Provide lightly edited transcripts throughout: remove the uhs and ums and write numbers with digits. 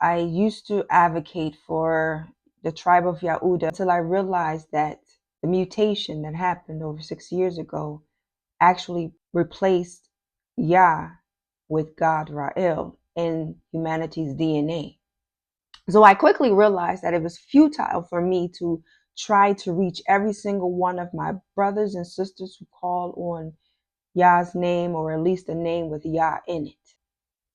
I used to advocate for the tribe of Yahuda until I realized that the mutation that happened over 6 years ago actually replaced Yah with God Ra'el in humanity's DNA. So I quickly realized that it was futile for me to try to reach every single one of my brothers and sisters who call on Yah's name, or at least a name with Yah in it.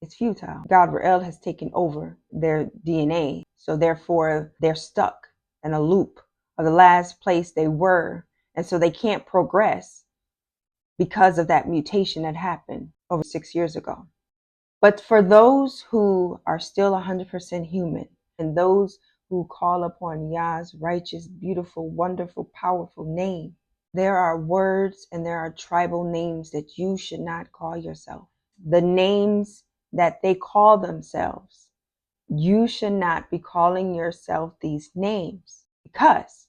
It's futile. God Ra'el has taken over their DNA. So therefore, they're stuck in a loop of the last place they were. And so they can't progress because of that mutation that happened over 6 years ago. But for those who are still 100% human, and those who call upon Yah's righteous, beautiful, wonderful, powerful name, there are words and there are tribal names that you should not call yourself. The names that they call themselves, you should not be calling yourself these names because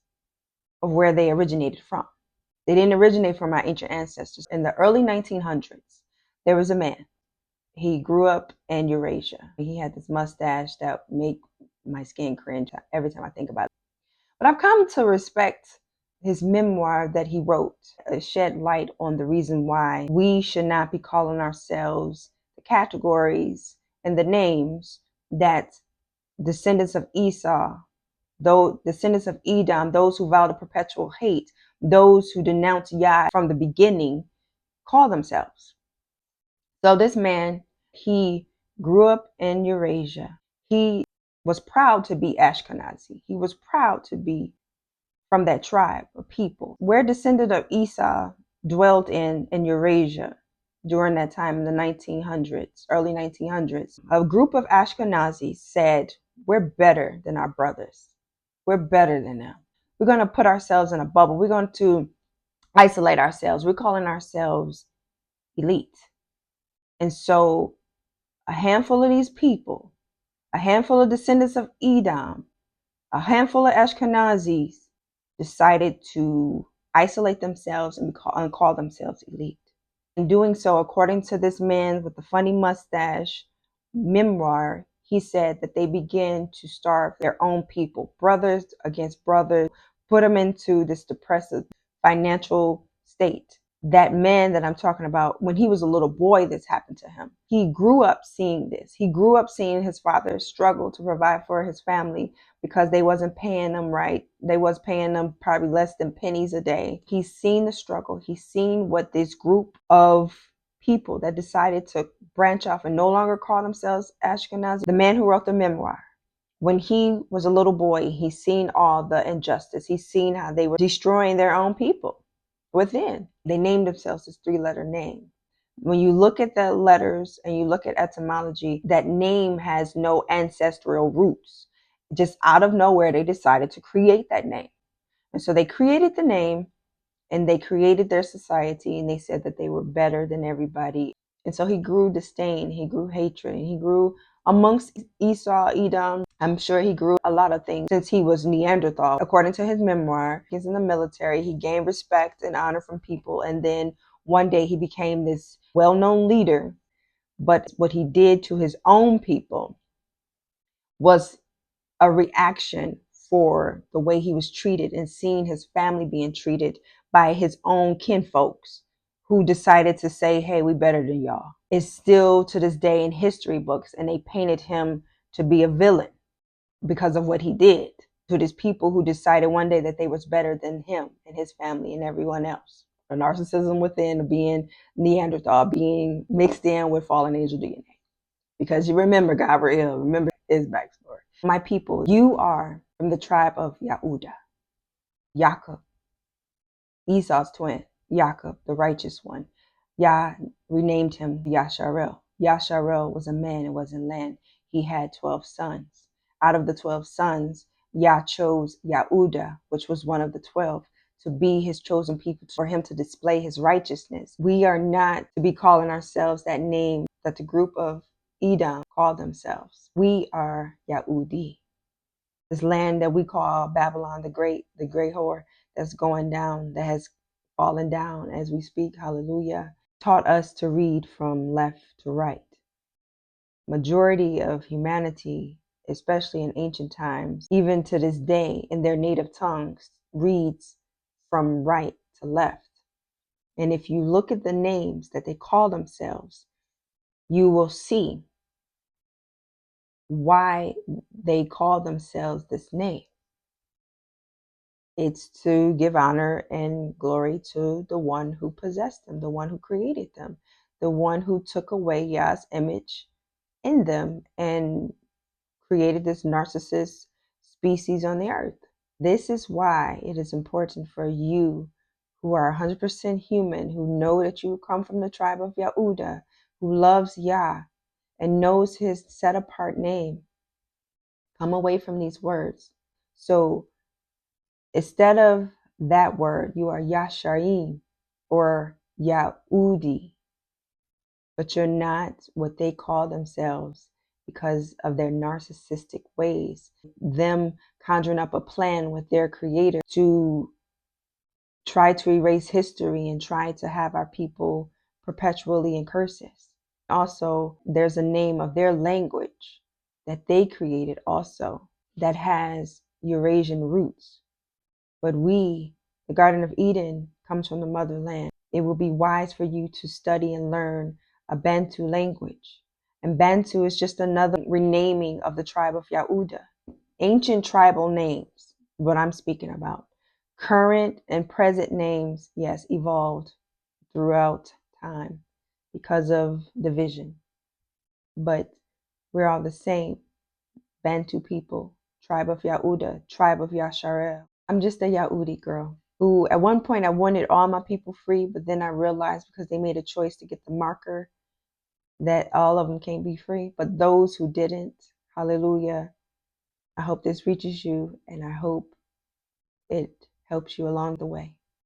of where they originated from. They didn't originate from our ancient ancestors. In the early 1900s, there was a man. He grew up in Eurasia. He had this mustache that make my skin cringe every time I think about it. But I've come to respect his memoir that he wrote. It shed light on the reason why we should not be calling ourselves the categories and the names that descendants of Esau, though descendants of Edom, those who vow to perpetual hate, those who denounce Yah from the beginning, call themselves. So this man, he grew up in Eurasia. He was proud to be Ashkenazi. He was proud to be from that tribe of people. Where descendant of Esau dwelt in Eurasia during that time in the 1900s, early 1900s, a group of Ashkenazis said, we're better than our brothers. We're better than them. We're going to put ourselves in a bubble. We're going to isolate ourselves. We're calling ourselves elite. And so a handful of these people, a handful of descendants of Edom, a handful of Ashkenazis decided to isolate themselves and call themselves elite. In doing so, according to this man with the funny mustache memoir, he said that they began to starve their own people, brothers against brothers, put them into this depressive financial state. That man that I'm talking about, when he was a little boy, this happened to him. He grew up seeing this. He grew up seeing his father struggle to provide for his family because they wasn't paying them right. They was paying them probably less than pennies a day. He's seen the struggle. He's seen what this group of people that decided to branch off and no longer call themselves Ashkenazi. The man who wrote the memoir, when he was a little boy, he's seen all the injustice. He's seen how they were destroying their own people within. They named themselves this 3-letter name. When you look at the letters and you look at etymology, that name has no ancestral roots. Just out of nowhere, they decided to create that name. And so they created the name and they created their society, and they said that they were better than everybody. And so he grew disdain, he grew hatred, and he grew amongst Esau, Edom. I'm sure he grew a lot of things since he was Neanderthal. According to his memoir, he's in the military. He gained respect and honor from people. And then one day he became this well-known leader. But what he did to his own people was a reaction for the way he was treated and seeing his family being treated by his own kinfolks who decided to say, hey, we better than y'all. It's still to this day in history books, and they painted him to be a villain because of what he did to these people who decided one day that they was better than him and his family and everyone else. The narcissism within, being Neanderthal, being mixed in with fallen angel DNA. Because you remember Gabriel, remember his backstory. My people, you are from the tribe of Yahuda, Jacob, Esau's twin, Jacob, the righteous one. Yah renamed him Yasharel. Yasharel was a man and was in land. He had 12 sons. Out of the 12 sons, Yah chose Yahuda, which was one of the 12, to be his chosen people, for him to display his righteousness. We are not to be calling ourselves that name that the group of Edom call themselves. We are Yahudi. This land that we call Babylon the great whore that's going down, that has fallen down as we speak, hallelujah, taught us to read from left to right. Majority of humanity especially in ancient times, even to this day in their native tongues, reads from right to left. And if you look at the names that they call themselves, you will see why they call themselves this name. It's to give honor and glory to the one who possessed them, the one who created them, the one who took away Yah's image in them and created this narcissist species on the earth. This is why it is important for you who are 100% human, who know that you come from the tribe of Yahuda, who loves Yah and knows his set apart name. Come away from these words. So instead of that word, you are Yasharim or Yahudi, but you're not what they call themselves because of their narcissistic ways, them conjuring up a plan with their creator to try to erase history and try to have our people perpetually in curses. Also, there's a name of their language that they created also that has Eurasian roots. But we, the Garden of Eden, comes from the motherland. It will be wise for you to study and learn a Bantu language. And Bantu is just another renaming of the tribe of Yahuda. Ancient tribal names, what I'm speaking about. Current and present names, yes, evolved throughout time because of division. But we're all the same. Bantu people, tribe of Yahuda, tribe of Yasharel. I'm just a Yahudi girl who at one point I wanted all my people free, but then I realized because they made a choice to get the marker that all of them can't be free. But those who didn't, hallelujah, I hope this reaches you and I hope it helps you along the way.